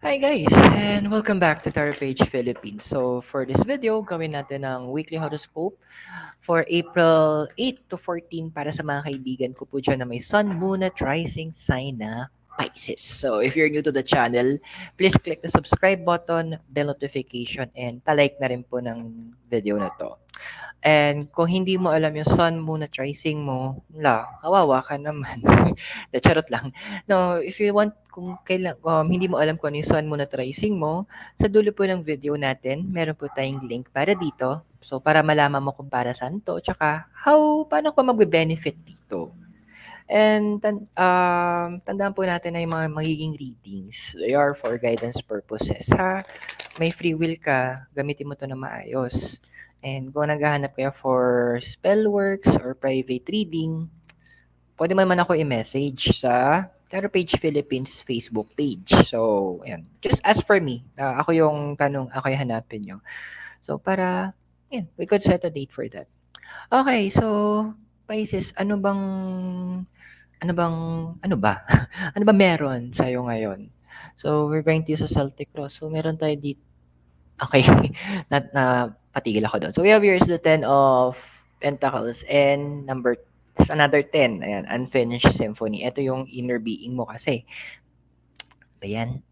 Hi guys, and welcome back to Tara Page Philippines. So for this video, gawin natin ang weekly horoscope for April 8 to 14 para sa mga kaibigan ko po dyan na may Sun, Moon at Rising sign na Pisces. So if you're new to the channel, please click the subscribe button, bell notification, and palike na rin po ng video na to. And kung hindi mo alam yung sun, moon at rising mo, kawawa ka naman. Charot lang. No, if you want, kung hindi mo alam kung ano yung sun, moon at rising mo, sa dulo po ng video natin, meron po tayong link para dito. So, para malaman mo kung para saan to, tsaka paano ka magbe-benefit dito. And tandaan po natin na yung mga magiging readings, they are for guidance purposes, ha? May free will ka, gamitin mo to na maayos. And kung naghahanap kayo for spell works or private reading, pwede mo naman ako i-message sa Tarot Page Philippines Facebook page. So, ayan. Just ask for me. Ako yung tanong, ako yung hanapin nyo. So, ayan, we could set a date for that. Okay, so, Pisces, ano ba? Ano ba meron sa'yo ngayon? So, we're going to use a Celtic Cross. So, meron tayo dito. Okay, patigil ako doon. So, we have here is the 10 of Pentacles and there's another 10. Ayan, Unfinished Symphony. Ito yung inner being mo kasi. Ayan.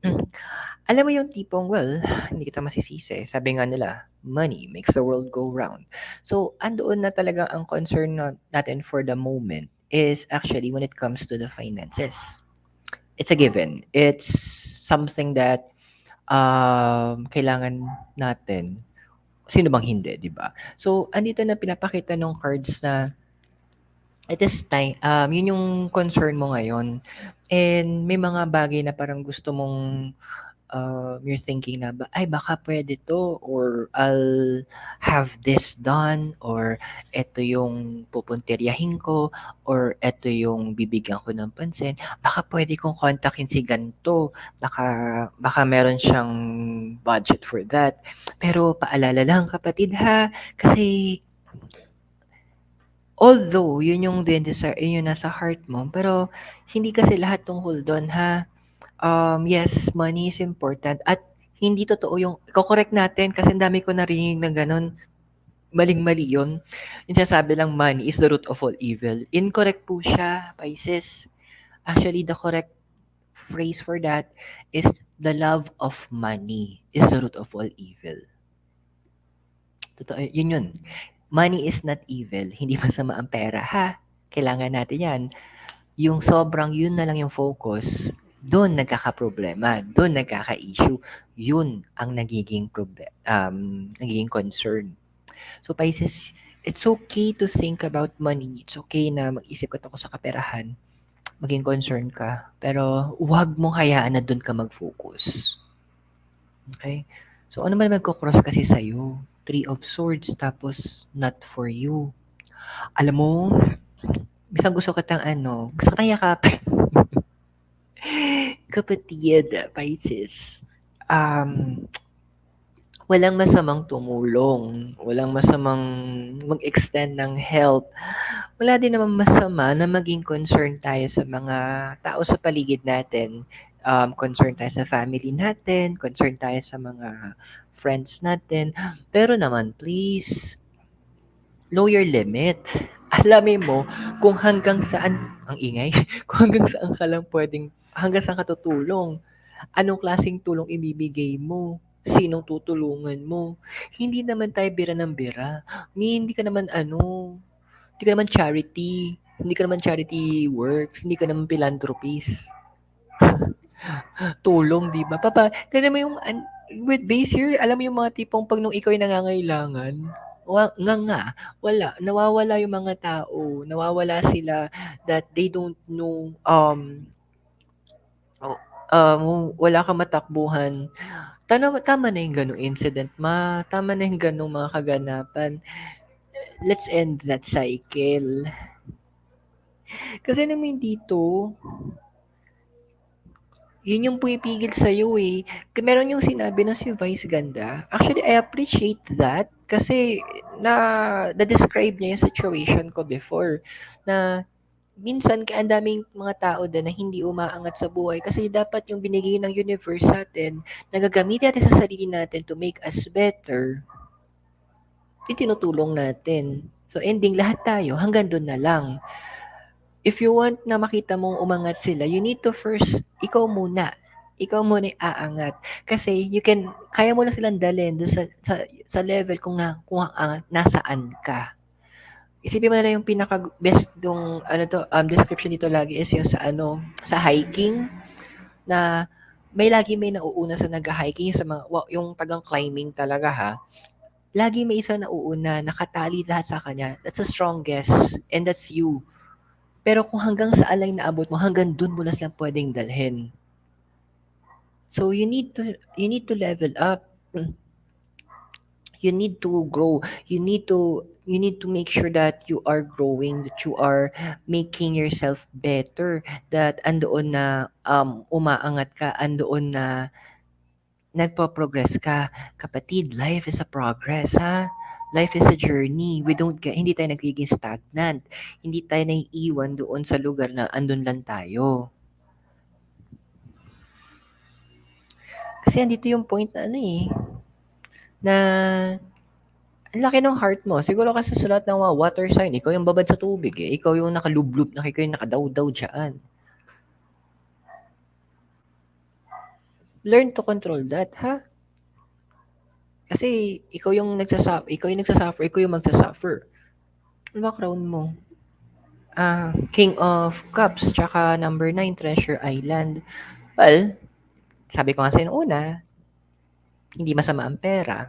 Alam mo yung tipong, well, hindi kita masisisi. Sabi nga nila, money makes the world go round. So, andoon na talaga ang concern natin for the moment is actually when it comes to the finances. It's a given. It's something that kailangan natin. Sino bang hindi, di ba? So, andito na pinapakita ng cards na it is time, yun yung concern mo ngayon. And may mga bagay na parang gusto mong you're thinking na ba, ay baka pwede to or I'll have this done or eto yung pupuntiryahin ko or eto yung bibigyan ko ng pansin. Baka pwede kong kontakin si ganto. Baka meron siyang budget for that. Pero paalala lang kapatid ha, kasi although yun yung desire, yun yung nasa heart mo, pero hindi kasi lahat tungkol doon ha. Yes, money is important at hindi totoo yung iko-correct natin kasi ang dami ko narinig na gano'n, maling-mali yun. Yung sinasabi lang money is the root of all evil. Incorrect po siya, Pisces. Actually, the correct phrase for that is the love of money is the root of all evil. Totoo, yun. Money is not evil. Hindi masama ang pera, ha? Kailangan natin yan. Yung sobrang yun na lang yung focus, doon nagkakaproblema, doon nagkaka-issue. Yun ang nagiging concern. So Pisces, it's okay to think about money. It's okay na mag-isip ka ako sa kaperahan, maging concern ka. Pero huwag mong hayaan na doon ka mag-focus. Okay? So ano man magkocross kasi sa'yo? Three of Swords, tapos not for you. Alam mo, bisang gusto gusto kitang yakapin. Kapatid, Pisces, um, walang masamang tumulong, walang masamang mag-extend ng help. Wala din naman masama na maging concern tayo sa mga tao sa paligid natin. Concern tayo sa family natin, concern tayo sa mga friends natin. Pero naman, please, know your limit. Alamin mo kung hanggang saan, ang ingay, kung hanggang saan ka lang hanggang saan ka tutulong. Anong klaseng tulong ibibigay mo? Sinong tutulungan mo? Hindi naman tayo bira ng bira. Hindi ka naman hindi ka naman charity. Hindi ka naman charity works. Hindi ka naman philanthropist. Tulong, di ba? Tignan mo with base here, alam mo yung mga tipong pag nung ikaw ay nangangailangan, wala, nawawala yung mga tao, nawawala sila that they don't know, wala kang matakbuhan. Tama na yung ganong incident, tama na yung ganong mga kaganapan. Let's end that cycle. Kasi naman dito, yun yung pumipigil sa'yo eh. Meron yung sinabi na si Vice Ganda. Actually, I appreciate that kasi na-describe niya yung situation ko before na minsan kaya ang daming mga tao din na hindi umaangat sa buhay kasi dapat yung binigay ng universe sa'tin na gagamitin natin sa sarili natin to make us better, itinutulong natin. So ending lahat tayo hanggang dun na lang. If you want na makita mong umangat sila, you need to first, ikaw muna. Ikaw muna yung aangat. Kasi you can, kaya mo na silang dalhin doon sa level kung nasaan ka. Isipin mo na lang yung pinaka best yung ano to description dito lagi is yung sa hiking na may nauuna sa nag-hiking sa mga yung tagang climbing talaga ha. Lagi may isang nauuna, nakatali lahat sa kanya. That's the strongest and that's you. Pero kung hanggang saan lang naabot mo, hanggang dun mo na silang pwedeng dalhin. So you need to level up. You need to grow. You need to make sure that you are growing, that you are making yourself better, that andoon na umaangat ka, andoon na nagpo-progress ka. Kapatid, life is a progress, ha? Life is a journey. Hindi tayo nagiging stagnant. Hindi tayo naiiwan doon sa lugar na andun lang tayo. Kasi andito yung point na na ang laki ng heart mo. Siguro kasi sa lahat ng mga water sign, ikaw yung babad sa tubig eh. Ikaw yung nakalublub, ikaw yung nakadaw-daw dyan. Learn to control that, ha? Kasi ikaw yung nagsasuffer, ikaw yung magsasuffer. Ano ba crown mo? King of Cups, tsaka number 9, Treasure Island. Well, sabi ko nga sa'yo nung una, hindi masama ang pera.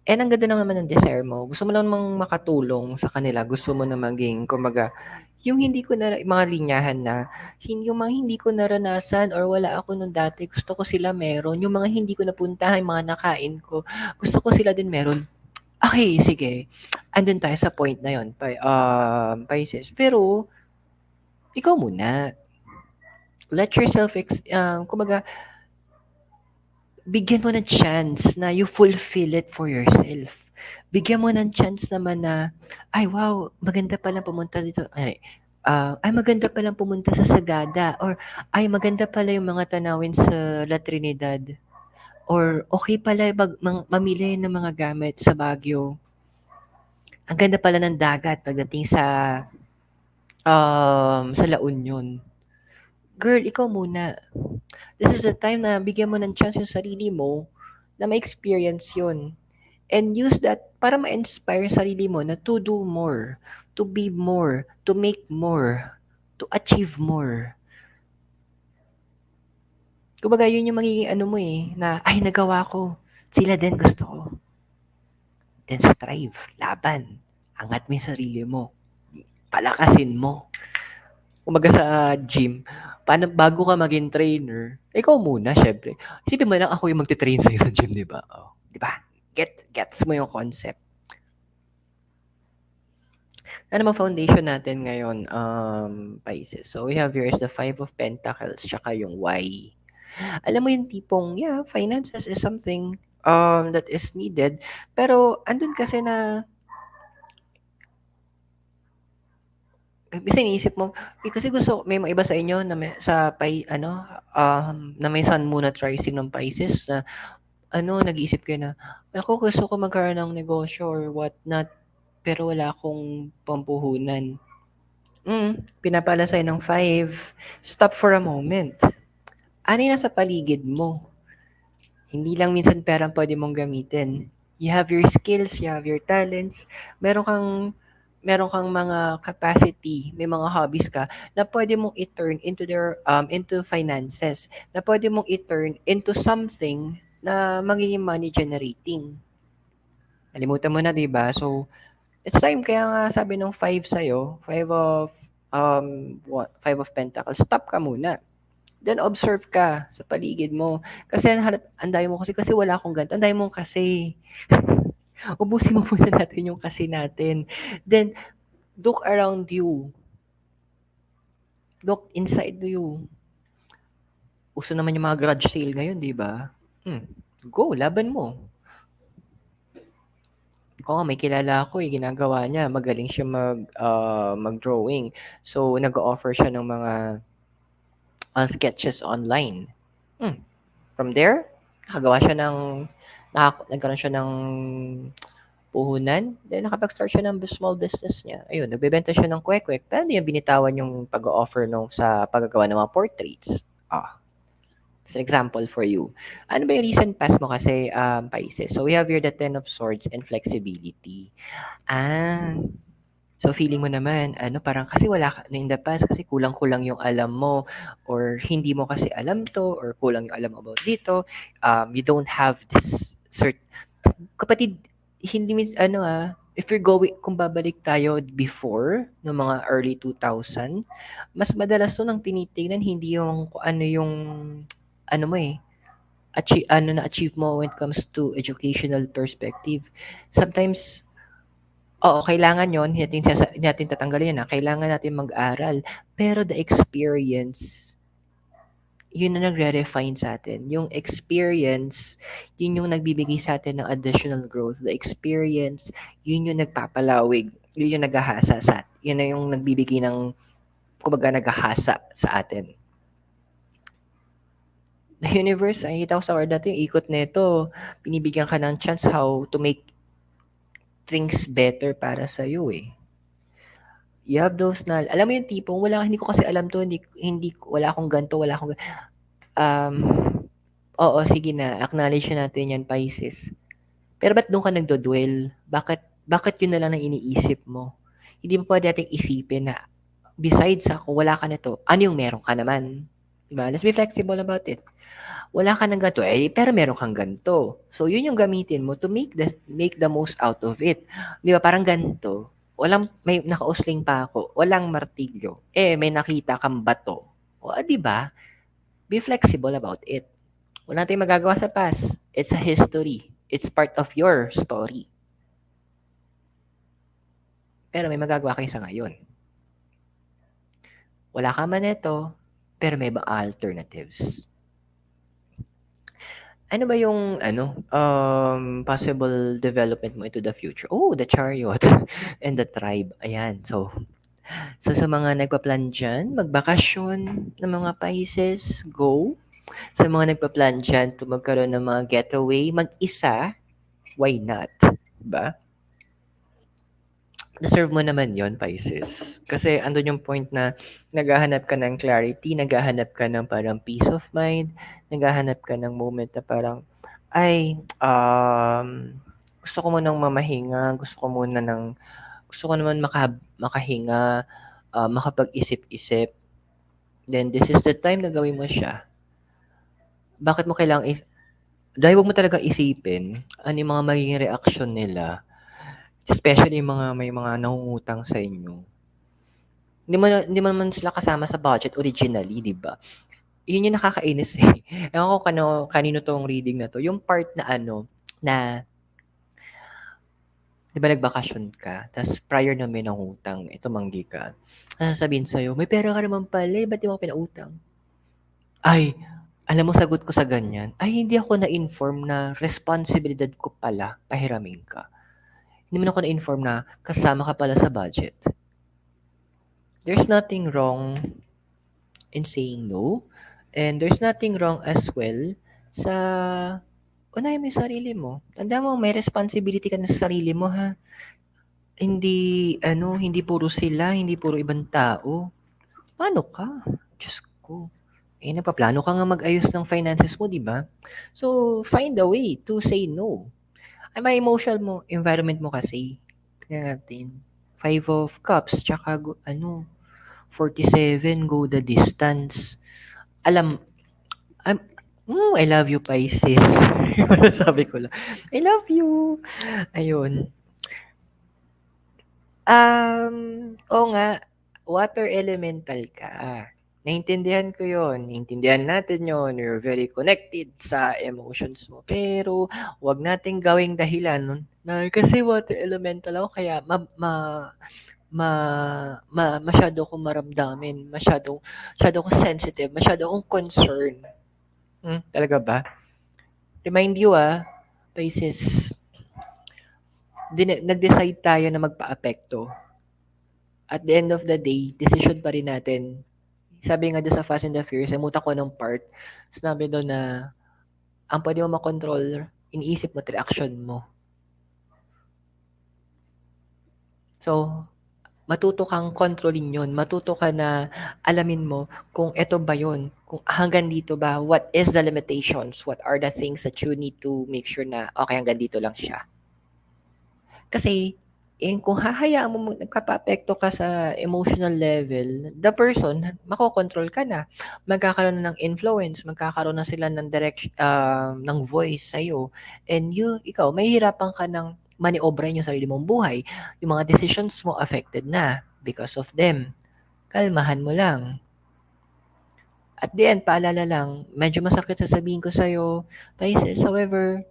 And ang ganda naman ng desire mo. Gusto mo lang namang makatulong sa kanila. Gusto mo na maging, kumbaga, yung hindi ko na, mga linyahan na, yung mga hindi ko naranasan or wala ako nung dati, gusto ko sila meron. Yung mga hindi ko napuntahan, mga nakain ko, gusto ko sila din meron. Okay, sige. Andun tayo sa point na yon, Pisces. Pero, ikaw muna. Let yourself, kumbaga, bigyan mo ng chance na you fulfill it for yourself. Bigyan mo ng chance naman na, ay wow, maganda palang pumunta dito. Ay maganda palang pumunta sa Sagada. Or ay maganda pala yung mga tanawin sa La Trinidad. Or okay pala mamili ng mga gamit sa Baguio. Ang ganda pala ng dagat pagdating sa La Union. Girl, ikaw muna. This is the time na bigyan mo ng chance yung sarili mo na ma-experience yun. And use that para ma-inspire sarili mo na to do more, to be more, to make more, to achieve more. Kumbaga, yun yung magiging ano mo na, ay, nagawa ko. Sila din gusto ko. Then strive, laban. Angat mo yung sarili mo. Palakasin mo. Kumbaga sa gym, bago ka maging trainer, ikaw muna, syempre. Isipin mo lang ako yung magte-train sa'yo sa gym, di ba? Oh, di ba? Gets mo yung concept. Ano bang foundation natin ngayon, Pisces? So, we have here is the Five of Pentacles, tsaka yung Y. Alam mo yung tipong, yeah, finances is something that is needed. Pero, andun kasi na, kasi iniisip mo, kasi may mga iba sa inyo na na may Sun, Moon at Rising ng Pisces na, nag-iisip kayo na, ako gusto ko magkaroon ng negosyo or what not, pero wala akong pampuhunan. Pinapala sa'yo ng 5. Stop for a moment. Ano yung nasa paligid mo? Hindi lang minsan pera ang pwede mong gamitin. You have your skills, you have your talents, meron kang mga capacity, may mga hobbies ka na pwede mong i-turn into finances, na pwede mong i-turn into something na magiging money generating. Nalimutan mo na, 'di ba? So, it's time kaya nga sabi nung 5 sa'yo, Five of Pentacles, stop ka muna. Then observe ka sa paligid mo. Kasi ang dami mo kasi wala akong ganito. Ang dami mong kasi. Ubusin mo muna natin yung kasi natin. Then, look around you. Look inside you. Uso naman yung mga garage sale ngayon, di ba? Go, laban mo. Oo, may kilala ako, ginagawa niya, magaling siya mag-drawing. So, nag-o-offer siya ng mga sketches online. Hmm, from there, nakagawa siya ng nagkaroon siya ng puhunan, then nakapag-start siya ng small business niya. Ayun, nagbebenta siya ng kwek-kwek, pero hindi niya binitawan yung pag-o-offer sa paggagawa ng mga portraits. Ah, it's an example for you. Ano ba yung recent past mo kasi, Pisces? So, we have here the Ten of Swords and flexibility. Ah, so feeling mo naman, ano, parang kasi wala ka in the past kasi kulang-kulang yung alam mo or hindi mo kasi alam to or kulang yung alam mo about dito. You don't have this kapatid, hindi means ano if you're going, kung babalik tayo before, no mga early 2000, mas madalas to ang tinitingnan, hindi yung kung ano yung, ano mo ano na achieve mo when it comes to educational perspective. Sometimes, oo, kailangan yon, hindi natin tatanggalin yun, kailangan natin mag-aral. Pero the experience, yun na nagre-refine sa atin. Yung experience, yun yung nagbibigay sa atin ng additional growth. The experience, yun yung nagpapalawig. Yun yung naghahasa sa atin. Yun na yung nagbibigay ng, kumbaga, naghahasa sa atin. The universe, nakikita ko sa word natin, yung ikot nito, binibigyan ka ng chance how to make things better para sa iyo eh. You have those na, alam mo yung tipong, hindi ko kasi alam to, wala akong ganto, wala akong, um, oo, sige na, acknowledge na natin yan, Pisces. Pero ba't do'n ka nagdo-dwell? Bakit yun na lang ang iniisip mo? Hindi mo puwede nating isipin na besides sa kung wala ka nito, ano yung meron ka naman? 'Di ba? Let's be flexible about it. Wala ka ng ganito, pero meron kang ganito. So, yun yung gamitin mo to make the most out of it. 'Di ba parang ganito, may nakausling pa ako, walang martilyo, may nakita kang bato. O, 'di ba? Be flexible about it. Wala tayong magagawa sa past. It's a history. It's part of your story. Pero may magagawa kayo sa ngayon. Wala ka man ito, pero may alternatives. Ano ba yung possible development mo into the future? Oh, the chariot and the tribe. Ayan. So sa mga nagpa-plan dyan, magbakasyon ng mga Pisces, go. Sa mga nagpa-plan dyan to magkaroon ng mga getaway, mag-isa, why not? Diba? Deserve mo naman yon, Pisces. Kasi andun yung point na naghahanap ka ng clarity, naghahanap ka ng parang peace of mind, naghahanap ka ng moment na parang, ay, gusto ko munang mamahinga, gusto ko naman makahinga, makapag-isip-isip. Then this is the time na gawin mo siya. Bakit mo kailangang dahil wag mo talaga isipin ano yung mga magiging reaksyon nila. Especially yung may mga nangungutang sa inyo. Hindi mo naman sila kasama sa budget originally, 'di ba? Yun yung nakakainis eh. Ewan ko kanino 'tong reading na 'to, yung part na na 'di ba nagbakasyon ka, ta's prior na may nangutang, eh, tumanggi ka. Tapos sasabihin sa'yo, "May pera ka naman pala eh, ba't di mo ako pinautang?" Ay, alam mo sagot ko sa ganyan, ay hindi ako na-inform na responsibilidad ko pala pahiramin ka. Hindi mo ako na-inform na kasama ka pala sa budget. There's nothing wrong in saying no. And there's nothing wrong as well sa unahin mo yung sarili mo. Tandaan mo, may responsibility ka na sa sarili mo ha. Hindi puro sila, hindi puro ibang tao. Paano ka? Diyos ko. Nagpaplano ka nga mag-ayos ng finances mo, di ba? So, find a way to say no. Ay, may emotional environment mo kasi. Tingnan natin. Five of Cups, tsaka 47, go the distance. I'm, I love you, Pisces. Sabi ko lang, I love you. Ayun. Oo nga, water elemental ka. Naintindihan ko yon, naintindihan natin yon, you're very connected sa emotions mo. Pero, wag nating gawing dahilan na kasi water elemental ako, kaya masyado akong maramdamin, masyado akong sensitive, masyado akong concerned. Talaga ba? Remind you Pisces, nag-decide tayo na magpaapekto. At the end of the day, decision pa rin natin. Sabi nga doon sa Fast and the Furious, namuta ko ng part, sinabi doon na ang pwede mo makontrol, iniisip mo at reaction mo. So, matuto kang kontrolin yun. Matuto ka na alamin mo kung eto ba yun. Kung hanggang dito ba, what is the limitations? What are the things that you need to make sure na okay, hanggang dito lang siya. Kasi, kung hahayaan mo nagpapaapekto ka sa emotional level, the person, makokontrol ka na. Magkakaroon na ng influence, magkakaroon na sila ng direction, ng voice sa'yo. And ikaw, mahihirapan ka ng maniobra yung sarili mong buhay. Yung mga decisions mo affected na because of them. Kalmahan mo lang. At the end, paalala lang, medyo masakit sasabihin ko sa'yo, Pisces, however,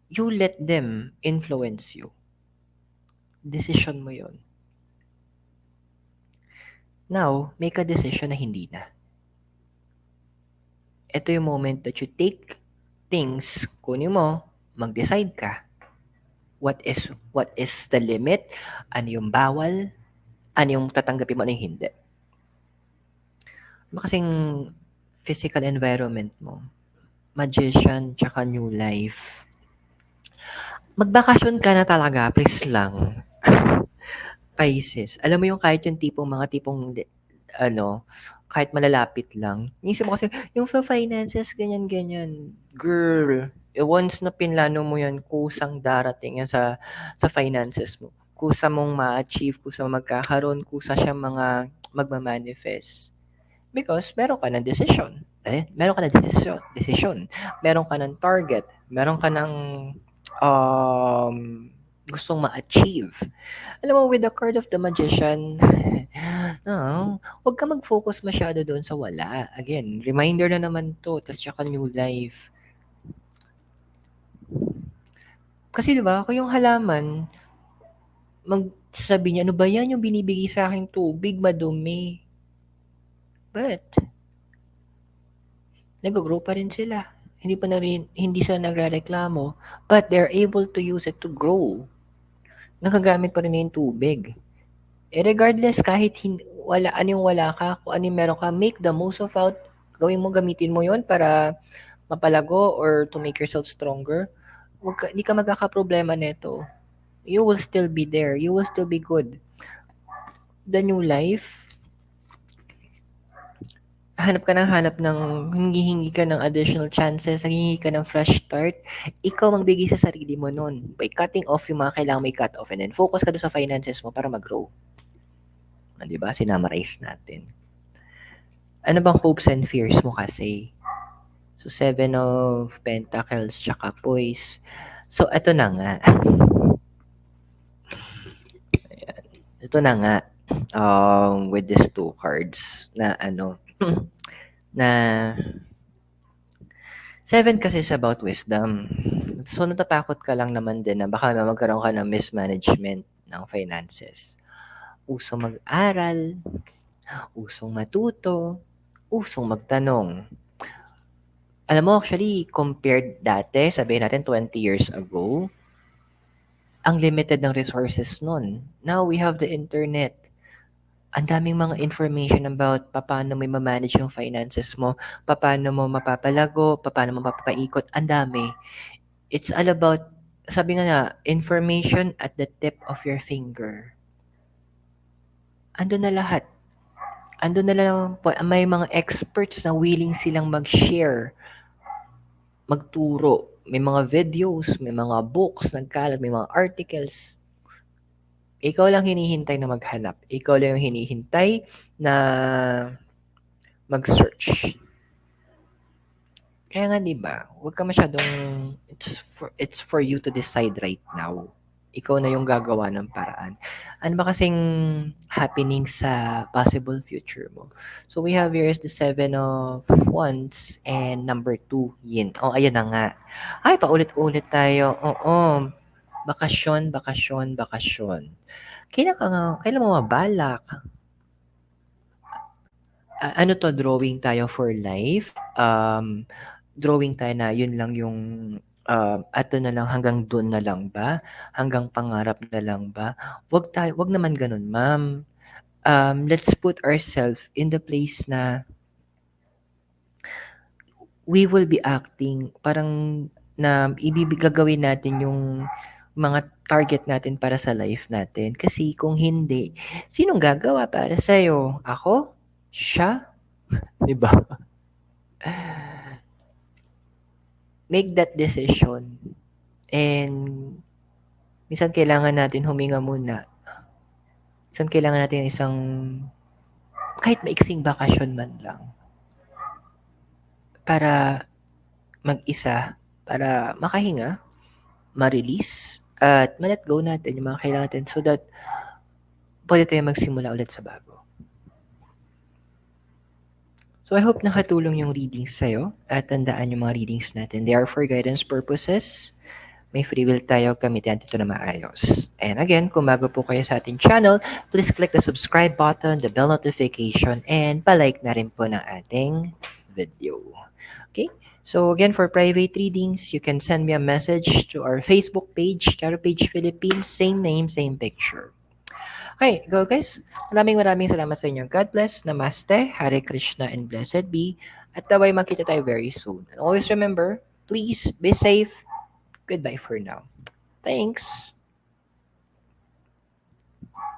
you let them influence you. Decision mo yon. Now, make a decision na hindi na. Ito yung moment that you take things, kunin mo, mag-decide ka. What is the limit? Ano yung bawal? Ano yung tatanggapin mo, ano yung hindi? Ano kasing physical environment mo? Magician, tsaka new life. Magbakasyon ka na talaga, please lang. Pisces. Alam mo yung kahit yung mga tipong kahit malalapit lang. Inisip mo kasi, yung sa finances, ganyan-ganyan. Girl, once na pinlano mo yan, kusang darating yan sa finances mo. Kusa mong ma-achieve, kusa magkakaroon, kusa siya mga magmamanifest. Because meron ka ng decision. Meron ka ng decision. Meron ka ng target. Meron ka ng um, gustong ma-achieve. Alam mo, with the card of the magician, huwag ka mag-focus masyado doon sa wala. Again, reminder na naman to, tas tsaka new life. Kasi diba, kung yung halaman, magsasabi niya, ano ba yan yung binibigay sa akin tubig, madumi. But, nag-grow pa rin sila. Hindi sila nagrereklamo, but they're able to use it to grow. Nakagamit pa rin na yung tubig. Regardless, kahit wala ka, kung ano yung meron ka, make the most of out. Gamitin mo yon para mapalago or to make yourself stronger. Hindi ka magkakaproblema nito. You will still be there. You will still be good. The new life, hanap ng, hingi ka ng additional chances, hingi ka ng fresh start, ikaw magbigay sa sarili mo nun by cutting off yung mga kailangan may cut off and then focus ka doon sa finances mo para mag-grow. Diba? Sinamarize natin. Ano bang hopes and fears mo kasi? So, 7 of Pentacles, tsaka Poise. So, ito na nga. Ayan. Ito na nga. With these two cards na na 7 kasi is about wisdom. So, natatakot ka lang naman din na baka magkaroon ka ng mismanagement ng finances. Usong mag-aral, usong matuto, usong magtanong. Alam mo, actually, compared dati, sabihin natin 20 years ago, ang limited ng resources nun. Now, we have the internet. Ang daming mga information about paano mo ma-manage yung finances mo, paano mo mapapalago, paano mo mapapaikot. Ang dami. It's all about, sabi nga information at the tip of your finger. Ando na lahat. Ando na lang po, may mga experts na willing silang mag-share, magturo. May mga videos, may mga books, nagkalat, may mga articles. Ikaw lang hinihintay na maghanap. Ikaw lang yung hinihintay na mag-search. Kaya nga 'di ba, huwag ka masyadong it's for you to decide right now. Ikaw na yung gagawa ng paraan. Ano ba kasing happening sa possible future mo? So we have here is the 7 of Wands and number 2, Yin. Oh, ayan na nga. Ay, paulit-ulit tayo. Oo. Bakasyon, bakasyon, bakasyon. Kailan mo mabalak? Ano to, drawing tayo for life? Drawing tayo na yun lang yung Ato na lang, hanggang dun na lang ba? Hanggang pangarap na lang ba? Wag naman ganun, ma'am. Let's put ourselves in the place na we will be acting parang na gagawin natin yung mga target natin para sa life natin. Kasi kung hindi, sinong gagawa para sa'yo? Ako? Siya? 'Di ba? Make that decision. And minsan kailangan natin huminga muna. Minsan kailangan natin isang kahit maiksing bakasyon man lang para mag-isa, para makahinga, ma-release, at ma-let go natin yung mga kailangan natin so that pwede tayong magsimula ulit sa bago. So I hope nakatulong yung readings sa'yo at tandaan yung mga readings natin. They are for guidance purposes. May free will tayo, gamitin natin ito na maayos. And again, kung bago po kayo sa ating channel, please click the subscribe button, the bell notification, and palike na rin po ng ating video. Okay? So again, for private readings, you can send me a message to our Facebook page, Tarot Page Philippines, same name, same picture. Okay, go guys. Maraming salamat sa inyo. God bless. Namaste. Hare Krishna and blessed be. At naway makita tayo very soon. And always remember, please be safe. Goodbye for now. Thanks.